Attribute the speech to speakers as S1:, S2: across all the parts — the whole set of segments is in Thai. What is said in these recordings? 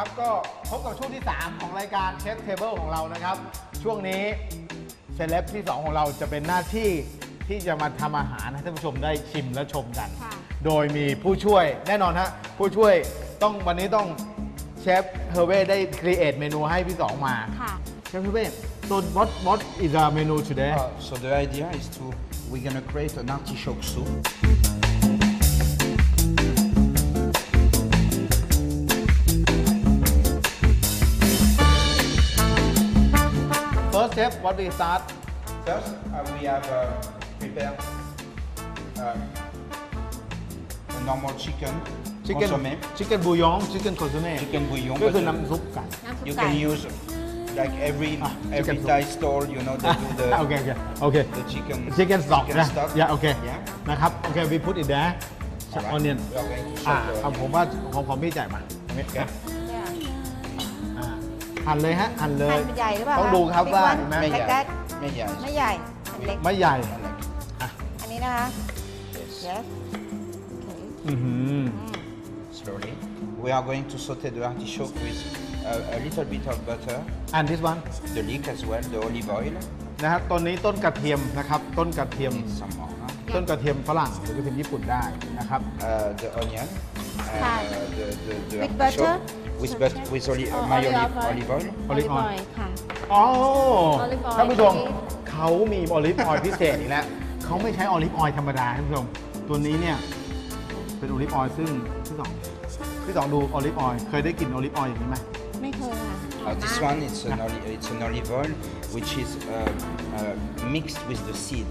S1: ครับก็พบกับช่วงที่ 3 ของรายการเชฟเทเบิลของเรานะครับช่วงนี้เซเลบที่ 2 ของเราจะเป็นหน้าที่ที่จะมาทำอาหารให้ท่านผู้ชมได้ชิมและชมกัน โดยมีผู้ช่วยแน่นอนฮะผู้ช่วยวันนี้ต้องเชฟเฮอร์เว่ได้ครีเอทเมนูให้พี่ 2 มาเชฟเฮอร์เว่so what is our menu today
S2: So the idea is we're gonna create an artichoke soup.
S1: First step what we start
S2: First, we have prepared a normal chicken consommé.
S1: chicken bouillon chicken consommé
S2: Chicken bouillon.
S1: ก็คือน้ำซุปไก่
S2: You can use like every
S1: chicken
S2: Thai stall, you know, they do the
S1: โอเค
S2: the
S1: chicken stock นะ
S2: stock.
S1: โอเค
S2: Yeah.
S1: นะครับโอเค we put it there
S2: Alright.
S1: onion
S2: We are going to
S1: เอาผมว่าของพี่จ่ายมาตรงนี้
S2: Okay.
S1: หั่นเลยฮะหั่นเลย
S3: หั่นเป็นใหญ่หรือเปล่า
S1: ต้องดูครับว่า
S3: คะ
S1: เห็นไหม
S2: ไม่ใหญ่
S3: เล็ก
S2: ไม่ใหญ่
S3: ไม่ใหญ่หั่นเล็ก
S1: ไม่ใหญ่
S3: อันนี้นะคะ
S2: Yes.
S3: yes
S1: อื้อหือ
S2: Slowly. We are going to saute the artichoke with a little bit of butter,
S1: and this one
S2: the leek as well, the olive oil.
S1: นะครับต้นนี้ต้นกระเทียมนะครับต้นกระเทียม
S2: Need some more. Huh?
S1: ต้นกระเทียมฝรั่งหรือกระเทียมญี่ปุ่นได้นะครับ
S2: The onion, the
S3: With butter?
S2: artichoke with my olive oil.
S1: olive oil
S3: ค่ะ
S1: อ๋อ
S3: Olive oil
S1: ท่านผู้ชมเขามีออลิฟออยล์พิเศษอีกแล้วเขาไม่ใช้ออลิฟออยล์ธรรมดาท่านผู้ชมตัวนี้เนี่ยเป็นออลิฟออยล์ซึ่งพี่สองดูออลิฟออยล์เคยได้กลิ่นออลิฟออยล์อย่างนี้ไหม
S3: ไม่เคยค่ะ
S2: This one, it's an olive oil which is mixed with the seed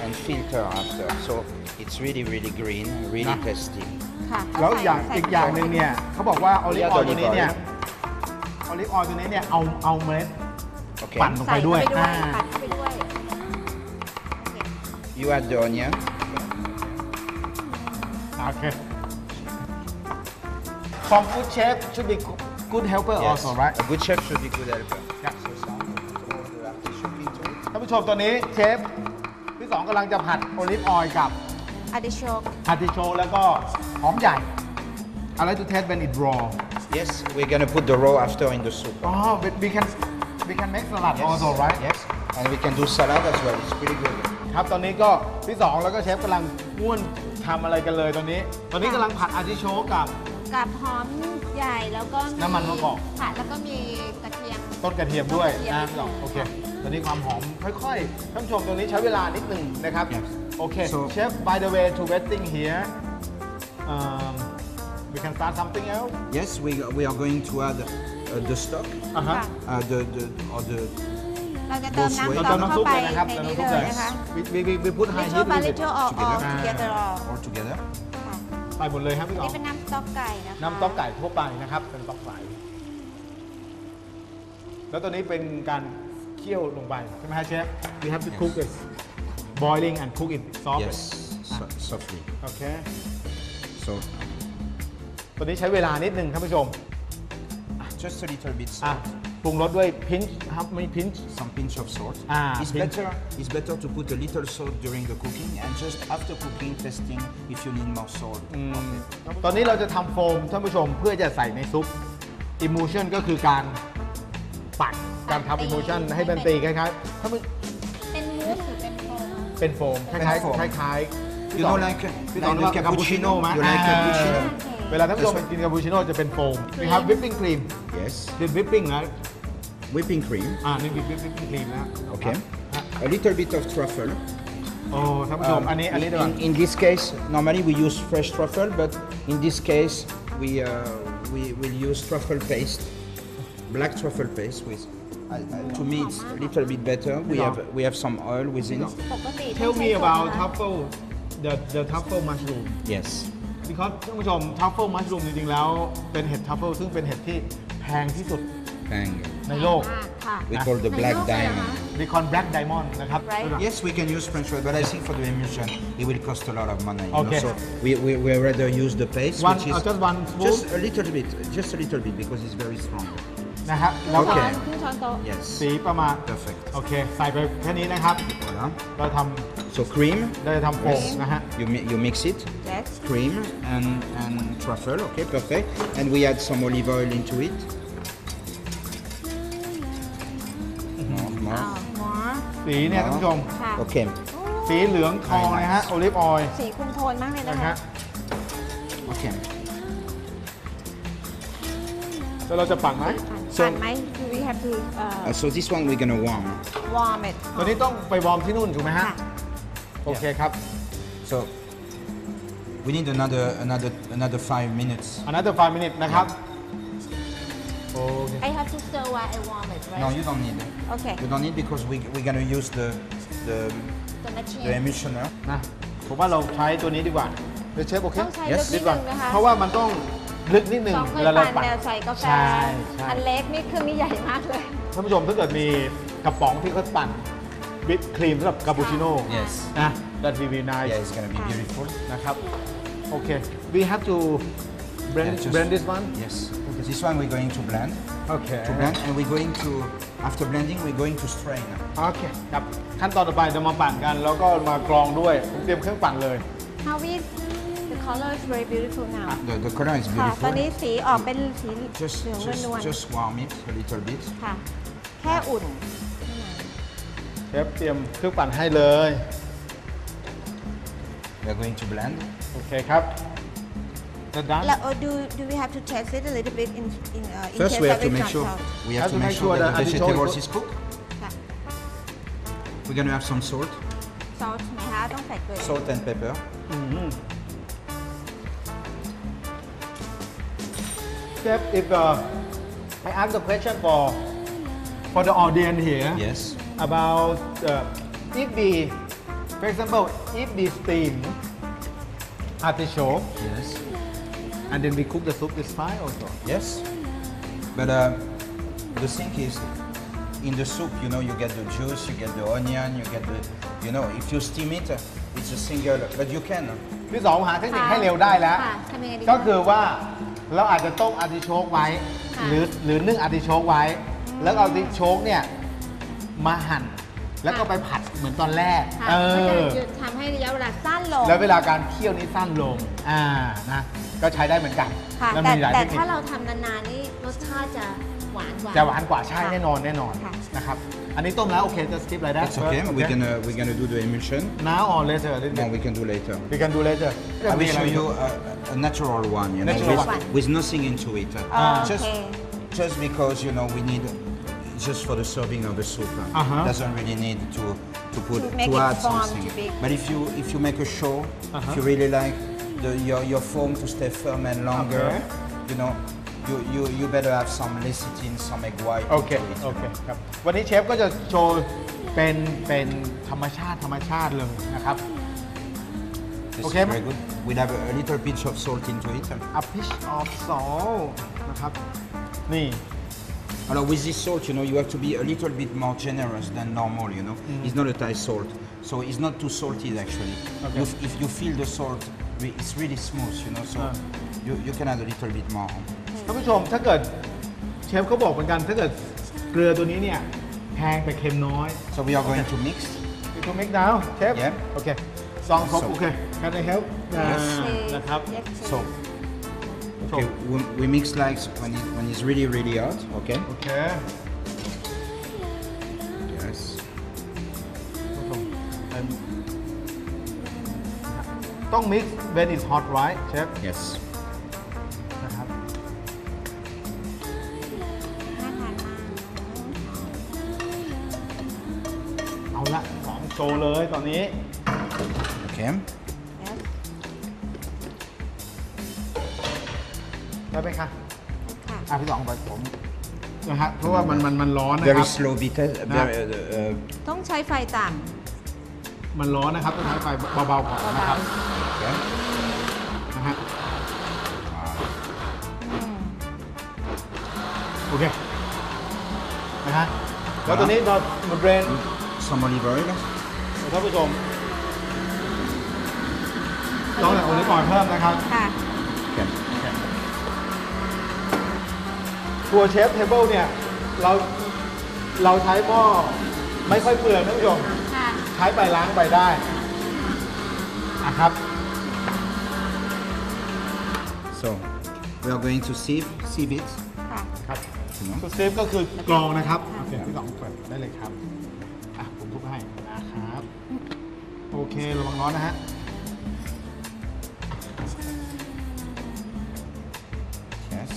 S2: and filter after. So it's really, really green, really tasty.
S3: ค่ะ
S1: แล้วอย่าง
S3: ใส่
S1: อีกอย่างหนึ่งเนี่ยเขาบอกว่าออลิฟออยล์ตัวนี้เนี่ยออลิฟออยล์ตัวนี้เนี่ยเอาเมล็ด
S2: Okay.
S1: ปั่นลงไปด้วย
S3: ใส่เข้าไปด้วย
S2: You add the onion.
S1: โอเค From good chef should be good helper
S2: Yes.
S1: also right
S2: A good chef should be good helper.
S1: Yeah.
S2: So some throw the artichoke into it.
S1: ท่านผู้ชมตอนนี้เชฟพี่สองกำลังจะผัดโอลิฟออยล์กับ
S3: อาร์ติโชก
S1: อาร์ติโชกแล้วก็หอมใหญ่ I like to taste when it raw
S2: Yes, we're gonna put the raw after in the soup.
S1: อ๋อ we can make salad also right
S2: Yes. And we can do salad as well. It's pretty good.
S1: ครับตอนนี้ก็พี่สองแล้วก็เชฟกำลังง่วนทำอะไรกันเลยตอนนี้กำลังผัดอาร์ติโชกกับ
S3: กับหอมใหญ่แล้วก็
S1: น้ำมันมะกอก
S3: ค่ะแล้วก็มีกระเทียม
S1: ต้นกระเทียมด้วย
S3: ต้นกระเทียม
S1: นะพี่สองโอเคตอนนี้ความหอมค่อยๆท่านผู้ชมตรงนี้ใช้เวลานิดหนึ่งนะครับ
S2: Yes.
S1: โอเค
S2: So-
S1: Chef by the way to waiting here we can start something else
S2: Yes, we are going to add the stock,
S1: อ่าฮะ
S2: the
S3: เราจะเติมน้ำ
S2: เรา
S3: ซอ
S1: เติ
S3: ส
S1: มน้ำ
S3: เข้า
S1: ซุป
S3: ไป
S1: เลยนะครับ
S3: ใน
S1: เติม
S3: นี้
S1: น้ำซุป
S3: เล
S1: เลย ย
S3: นะคะ
S1: we put high
S3: little
S1: heat
S3: by
S1: with it
S3: little all
S2: Together.
S3: together all
S2: all together.
S3: ค่ะ
S1: ใส่หมดเลยครับพี่สอ
S3: นี่
S1: ง
S3: เป็นน้ำสต๊อกไก่นะคะ
S1: น้ำต๊อกไก่ทั่วไปนะครับเป็นต๊อกใสแล้วตัวนี้เป็นการเคี่ยวลงไปใช่ไหมฮะเชฟ we have to cook it boiling and cook it soft
S2: Yes, softly.
S1: โอเค
S2: So
S1: ตัวนี้ใช้เวลานิดนึงท่านผู้ชม
S2: just a little bit
S1: อ่ะ
S2: salt.
S1: ปรุงรสด้วยพินช์ครับไม่พินช์
S2: Some pinch of salt.
S1: Ah, pinch.
S2: It's better to put a little salt during the cooking and just after cooking testing if you need more salt.
S1: ตอนนี้เราจะทำโฟมท่านผู้ชมเพื่อจะใส่ในซุป emulsion ก็คือการปั่นการทำ emulsion ให้มันตีคล้ายๆถ้ามัน
S3: เป็นมูสหรือเป็นโฟม
S1: เป็นโฟมคล้าย
S2: เป็นโฟม
S1: ๆคล้ายๆ
S2: You know, like
S1: พี่สอน
S2: the
S1: ว่าคาปูชิโน่
S2: cappuccino.
S1: ไหม
S2: You like
S1: อ่า
S2: cappuccino?
S1: เวลาท่านผู้ชมไปกินคาปูชิโน่จะเป็นโฟม we have whipping cream
S2: Yes.
S1: this whipping นะ
S2: Whipping cream.
S1: นี่มี whipping cream นะ
S2: Okay.
S1: ฮะ
S2: A little bit of truffle.
S1: โอ้ท่านผู้ชมอันนี้เดี๋ยวก่อน
S2: in this case, normally we use fresh truffle, but in this case we will use truffle paste, black truffle paste. With to me it's a little bit better. We have some oil within.
S3: ปกติ
S1: tell
S3: ต้อง
S1: me
S3: ใช้โฟม
S1: about
S3: นะคะ
S1: truffle the truffle mushroom
S2: Yes.
S1: because ท่านผู้ชม truffle mushroom จริงๆแล้วเป็นเห็ด truffle ซึ่งเป็นเห็ดที่แพงที่สุด
S2: Bang.
S1: ในโลก
S3: ค่ะ
S2: We call the black
S3: ในโลกเลยเหรอ
S2: diamond.
S3: คะ
S1: we call black diamond นะครับ
S3: Right.
S2: Yes, we can use French oil, but I think for the emulsion, it will cost a lot of money. You
S1: Okay.
S2: know? So we rather use the paste,
S1: One-
S2: which is
S1: just one spoon?
S2: just a little bit, because it's very strong.
S1: นะฮะแล้ว
S3: ช้
S1: ก็
S3: อนครึ่งช้อนโต๊ะ
S2: Yes.
S1: สีประมาณ
S2: Perfect.
S1: โอเค ใส่ไปแค่นี้นะครับ
S2: Voilà.
S1: เราท
S2: So cream,
S1: เราจะทำโฟมนะฮะ
S2: you mix it,
S3: yes
S2: cream and truffle, okay, perfect. And we add some olive oil into it. More,
S3: อ้าว
S2: more.
S3: หมอ
S1: สีเนี่ยท่านผู้ชม
S3: ค่ะ
S2: Okay,
S1: สีเหลืองทองนะฮะโอลิฟออยล์
S3: สีคุมโทนมากเลยนะ
S1: นะคะ ฮะ
S2: okay.
S1: แล้วเราจะปั่นไหม
S3: ปั่นไหม do we have to
S2: So this one we're gonna warm.
S3: warm it
S1: ตัวนี้ต้องไปวอร์มที่นู่นถูกไหมฮะ
S3: ค่ะ
S1: โอเคครับ
S2: So we need another 5 minutes.
S1: another 5 minutes นะครับโอเค
S3: I have to stir while I warm it right
S2: No, you don't need it.
S3: okay
S2: You don't need because we're gonna use the
S3: ตัวนัชเชีย
S2: the emulsioner.
S1: นะผมว่าเราใช้ตัวนี้ดีกว่าเดี๋ยวเชฟโอเค
S3: ต้องใช้
S2: Yes
S3: ลึกนิดนึงนะคะ
S1: เพราะว่ามันต้องลึกนิดนึง
S3: สองเค
S1: เวย ลาเรา
S3: ปั่น
S1: ปั่น
S3: แนวใส่กาแฟ
S1: ใช่ใช่
S3: อันเล็กนี่เครื่องนี้ใหญ่มากเลย
S1: ท่านผู้ชมถ้าเกิดมีกระป๋องที่เขาปั่นวิปครีมสำหรับคาปูชิโน่
S2: Yes.
S1: นะ that will be nice
S2: Yeah, it's gonna be beautiful.
S1: นะครับโอเค we have to blend
S2: Yeah, just-
S1: blend this one
S2: Yes. This one we're going to blend.
S1: โอเค
S2: To blend, and we're going to after blending we're going to strain.
S1: โอเคครับขั้นตอนต่อไปจะมาปั่นกันแล้วก็มากรองด้วยผมเตรียมเครื่องปั่นเลย
S3: How is the color is very beautiful now
S2: The color is
S3: ค่ะ ตอน
S2: beautiful.
S3: นี้สีออกเป็นสีเห
S2: Just
S3: ลืองนวล
S2: just warm it a little bit.
S3: ๆค่ะ แค่อุ่น
S1: เชฟเตรียมเครื่องปั่นให้เลย
S2: We're going to blend.
S1: โอเคครับจะดัน
S3: แล้วdo we have to taste it a little bit in
S2: First
S3: case
S2: we
S3: that
S2: have to
S3: it's
S2: make
S3: not
S2: sure
S3: soft?
S2: we have to make sure that the vegetables is cooked.
S3: ค่ะ
S2: We're gonna have some salt,
S3: salt ไหมคะต้องใส่เกลือ
S2: salt and pepper.
S1: Chef, if I ask the question for the audience here
S2: Yes.
S1: about if we, for example, if we steam artichoke
S2: Yes.
S1: and then we cook the soup, it's fine also.
S2: Yes. But the thing is, in the soup, you know, you get the juice, you get the onion, you get the, you know, if you steam it, it's a single. But you can.
S1: ที่สองหาเทคนิคให้เร็วได้แล้ว
S3: ค่ะทำยังไงดี
S1: ก็คือว่าเราอาจจะต้มอาร์ติโชกไว้
S3: ค่ะ
S1: หรือนึ่งอาร์ติโชกไว้ แล้วเอาอาร์ติโชกเนี่ยมาหั่น แล้วก็ไปผัดเหมือนตอนแรก
S3: ค่ะ
S1: เอ
S3: ก็
S1: อ
S3: จะทำให้ระยะเวลาสั้นลง
S1: แล้วเวลาการเคี่ยวนี้สั้นลง นะ ก็ใช้ได้เหมือนกัน
S3: ค่ะ
S1: แล้ว
S3: แต่
S1: มีหลาย
S3: แต่
S1: เทคนิค
S3: ถ้าเราทำนานๆนี่รสชาติจะหวานกว่า
S1: จะหวานกว่าใช่
S3: ค่ะ
S1: แน่นอน
S3: ค่ะ
S1: นะครับ อันนี้ต้มแล้วโอเคจะสกิปอะไรได้
S2: That's okay. We're gonna do the emulsion.
S1: now or later
S2: No, we can do later.
S1: we can do later
S2: I will show you a natural one, you know,
S1: Natural
S3: one.
S2: with nothing into it. Just,
S3: okay.
S2: just because you know we need just for the serving of the soup.
S1: Uh-huh.
S2: Doesn't really need to put
S3: To make
S2: to
S3: it
S2: add
S3: form
S2: something.
S3: to big.
S2: But if you make a show, if you really like your foam to stay firm and longer,
S1: Okay.
S2: you know, you better have some lecithin, some egg white.
S1: โอเค
S2: into it,
S1: โอเคครับ วันนี้เชฟก็จะโชว์เป็นธรรมชาติเลยนะครับ
S2: This
S1: Okay.
S2: is very good. We'll have a little pinch of salt into it.
S1: a pinch of salt นะครับ นี่
S2: Alors with this salt, you know, you have to be a little bit more generous than normal, you know. It's not a Thai salt, so it's not too salty actually.
S1: Okay.
S2: If you feel the salt, it's really smooth, you know, so you can add a little bit more.
S1: ท่านผู้ชมถ้าเกิดเชฟเขาบอกเหมือนกัน ถ้าเกิดเกลือตัวนี้เนี่ยแพงแต่เค็มน้อย
S2: So we are going to mix.
S1: You can make now เชฟ
S2: Yeah.
S1: โอเคซองครบ
S2: So-
S1: โอเค Can I help
S2: Yes.
S1: นะครับ
S3: Yes,
S2: So, okay, we mix like when it's really really hot. Okay.
S1: โอเค
S2: Yes.
S1: ต้อง mix when it's hot right เชฟ
S2: Yes.
S1: นะครับ
S3: น่าทานมาก
S1: เอาละของโชว์เลยตอนนี้
S2: Okay.
S3: Yes.
S1: ได้ไหมคะ
S3: ค่ะ
S1: พี่สองไปผมนะฮะเพราะว่ามันร้อนนะค
S2: Very
S1: รับ
S2: slow because
S3: ต้องใช้ไฟต่
S1: มันร้อนนะครับต้องใช้ไฟเบาๆก่อนนะครับ
S2: okay.
S1: นะฮะ
S3: ำ
S1: โอเคนะฮะแล้วตัวนี้เรามาเบรน
S2: Some olive oil.
S1: ท่านผู้ชมต้องใส่โอลิฟออยล์เพิ่มนะครับ
S3: ค่ะ
S2: Okay.
S1: ตัวเชฟเทเบิลเนี่ยเราใช้หม้อไม่ค่อยเปลืองท่านผู้ชม
S3: ค่ะ
S1: ใช้ไปล้างไปได้ อ่ะครับ
S2: So we are going to sieve it.
S3: ค่ะ
S1: ครับ
S2: You know?
S1: ตัวเซฟก็คือกรองนะครับโอเคพี่สองเปิดได้เลยครับอ่ะผมทุบให้นะครับโอเคระวังร้อนนะฮะ
S2: Yes.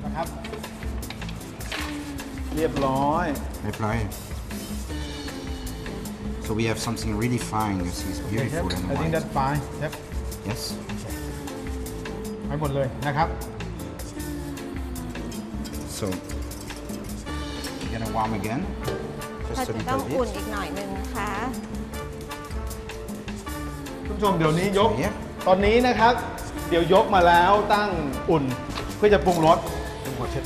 S1: นะครับ เรียบร้อย
S2: Apply. So we have something really fine. You see, it's
S1: โอเคครับ
S2: beautiful and
S1: I think
S2: white.
S1: that's fine ครับ
S2: Yes.
S1: ไปหมดเลยนะครับ
S2: So we're gonna warm again.
S3: ถ้า
S2: Just a
S3: จะต้อง
S2: little
S3: อุ่น
S2: bit.
S3: อีกหน่อยหนึงนะคะ
S1: คุณผู้ชมเดี๋ยวนี้ยก
S2: เนี่ย
S1: ตอนนี้นะครับ เดี๋ยวยกมาแล้วตั้งอุ่นเพื่อจะปรุงรสผมขอเช็ด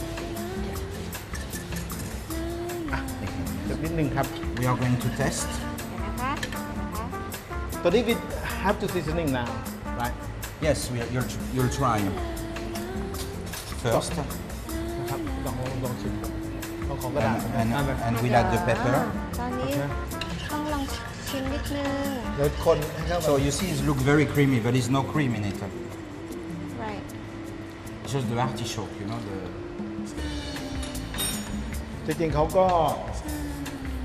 S1: อ่ะเช็ดนิดนึงครับ
S2: We are going to test.
S3: เดี๋ยวนะคะเดี๋ยวนะคะ
S1: ตอนนี้ we have to seasoning now right
S2: Yes, you'll try first,
S1: นะครับลองชิมลองของกระดาษ
S2: and we add the pepper.
S3: ตอนนี้ต้องลองชิมนิดนึง
S1: เดี๋ยวคนให้เข้า
S2: So you see, it looks very creamy, but there's no cream in it.
S3: right
S2: It's just the artichoke, you know. The
S1: จริงๆเขาก็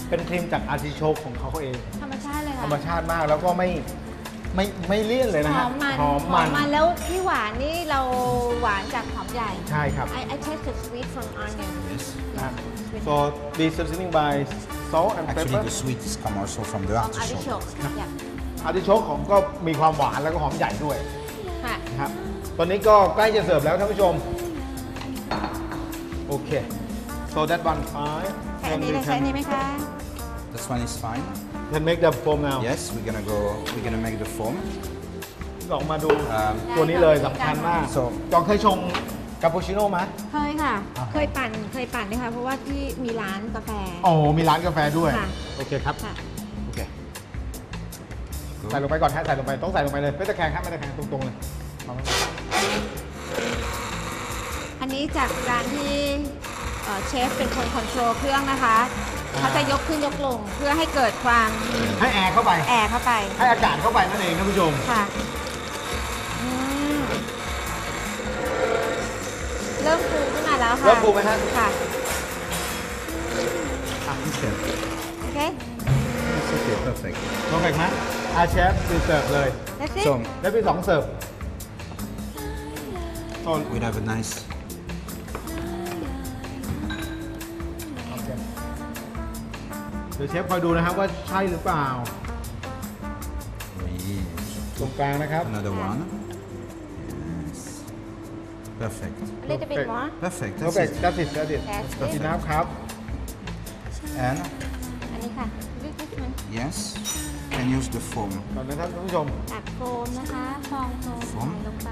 S1: เป็นครีมจากอาร์ติโชกของเขาเอง
S3: ธรรมชาติเลย
S1: ธ
S3: ค่ะ
S1: รรมชาติมากแล้วก็ไม่เลี่ยนเลย
S3: ห
S1: นะ
S3: อ
S1: ฮะ
S3: มมัน
S1: หอมมัน
S3: แล้วที่หวานนี่เราหวานจากหอมใหญ่
S1: ใช่ครับ
S3: I tasted sweet from onion
S2: yes.
S1: นะ
S3: sweet
S1: so we seasoning by salt and
S2: Actually,
S1: pepper
S2: the sweet is come also from the
S3: from
S2: artichoke.
S3: artichoke อยาก
S1: อาร์ติโชกของก็มีความหวานแล้วก็หอมใหญ่ด้วย
S3: ค่ะ
S1: นะครับตอนนี้ก็ใกล้จะเสิร์ฟแล้วท่านผู้ชมโอเค so that one fine
S3: ใช้อันนี้เลยใช้อันนี้ไหมคะ
S2: This one is fine.
S1: can make the foam now
S2: Yes, we're gonna make the foam.
S1: ลองมาดูตัวนี้เลยสำคัญมาก
S2: So
S1: จองเคยชงคาปูชิโน่ไหม
S3: เคยค่ะ เคยปั่นนะคะเพราะว่าที่มีร้านกาแฟ
S1: โอ้มีร้านกาแฟด้วย
S3: ค่ะ
S1: โอเคครับ
S3: ค่ะ
S1: โอเค ใส่ลงไปก่อนฮะใส่ลงไป ต้องใส่ลงไปเลย ไม่ตะแคงครับไม่ตะแคงตรงๆเลยเอาไว้
S3: อันนี้จากการที่เชฟเป็นคนคอนโทรลเครื่องนะคะเขาจะยกขึ้นยกลงเพื่อให้เกิดความ
S1: ให้แอร์เข้าไป
S3: แอร์เข้าไป
S1: ให้อากาศเข้าไปนั่นเองท่านผู้ชม
S3: ค่ะอืมเริ่มฟูขึ้นมาแล้วค่ะ
S1: เริ่มฟูไหมฮะ
S3: ค่ะ
S2: okay.
S3: โอเค
S2: It's okay, perfect.
S1: ลองไปไหมอาเชฟคือเสิร์ฟเลย
S3: that's it
S2: So
S1: แล้วพี่สองเสิร์ฟโซน
S2: we'll have a nice.
S1: โอเคเดี๋ยวเชฟคอยดูนะครับว่าใช่หรือเปล่า ตรงกลางนะครับ
S2: Another one. Yes. Perfect.
S3: a little bit more
S2: Perfect.
S1: โอ
S2: That's
S1: เค
S2: it.
S1: กระติดกระติด
S3: That's it
S1: ดีนะครับ
S2: And
S3: อันนี้ค่ะ this one
S2: yes, can use the foam.
S1: ก่อนนะครับท่านผู้ชม
S3: ตักโฟมนะคะฟองโฟม
S2: โฟ
S3: ใส่
S2: ม
S3: ลงไป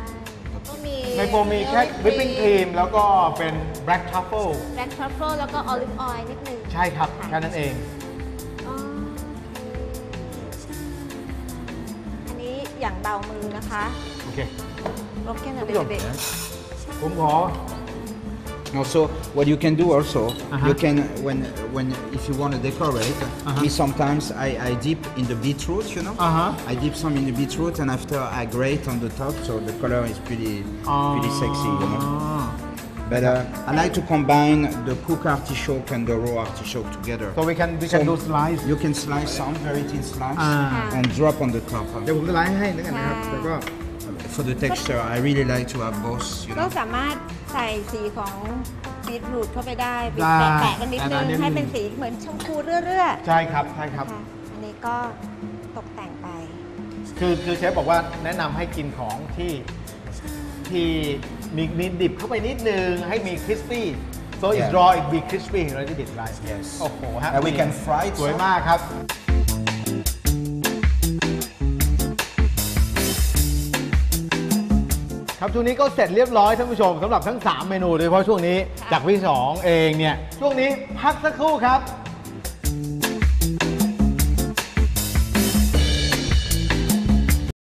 S3: ก็มี
S1: ในโฟมมีแค่วิปปิ้งครีมแล้วก็เป็น black truffle
S3: black truffle แล้วก็ olive oil นิดนึง
S1: ใช่ครับ
S3: ค่ะ
S1: แค่นั้นเอง
S3: อ๋ออันนี้อย่างเบามือนะคะ
S1: โอเค
S3: broken a
S1: ท่านผู้ช
S3: little
S1: ม
S3: bit
S1: ผมขอ
S2: Also, what you can do also,
S1: Uh-huh.
S2: you can when if you want to decorate,
S1: Uh-huh.
S2: me sometimes I dip in the beetroot, you know.
S1: Uh-huh.
S2: I dip some in the beetroot, and after I grate on the top, so the color is pretty sexy, you know. But I like to combine the cooked artichoke and the raw artichoke together.
S1: so we can do slice
S2: You can slice some very thin slice
S1: Ah.
S2: and drop on the top.
S1: เดี๋ยวผมจะไลฟ์ให้แล้วกันนะครับ
S3: ค่ะ
S1: แล้วก็
S2: For the texture, I really like to have both, you
S3: ก็
S2: know.
S3: สามารถใส่สีของบีทรูทเข้าไปได้บี
S1: ได้
S3: แปะๆกันนิดนึง
S1: นิดนึง
S3: ให้เป็นสีเหมือนชมพูเรื่อ
S1: ใช่ครับใช่ครับ
S3: ๆค่ะอันนี้ก็ตกแต่งไป
S1: คือเชฟบอกว่าแนะนำให้กินของที่มีดิบเข้าไปนิดนึงให้มีคริสปี้ so it's
S2: Yeah.
S1: raw it be crispy อะไรที่ดิบไร
S2: Yes.
S1: โอ้โหฮะ
S2: And we can fry it
S1: สวย
S2: some.
S1: มากครับ ครับช่วงนี้ก็เสร็จเรียบร้อยท่านผู้ชมสำหรับทั้ง 3 เมนูโดยเฉพาะช่วงนี้จากพี่สองเองเนี่ย ช่วงนี้พักสักครู่ครับ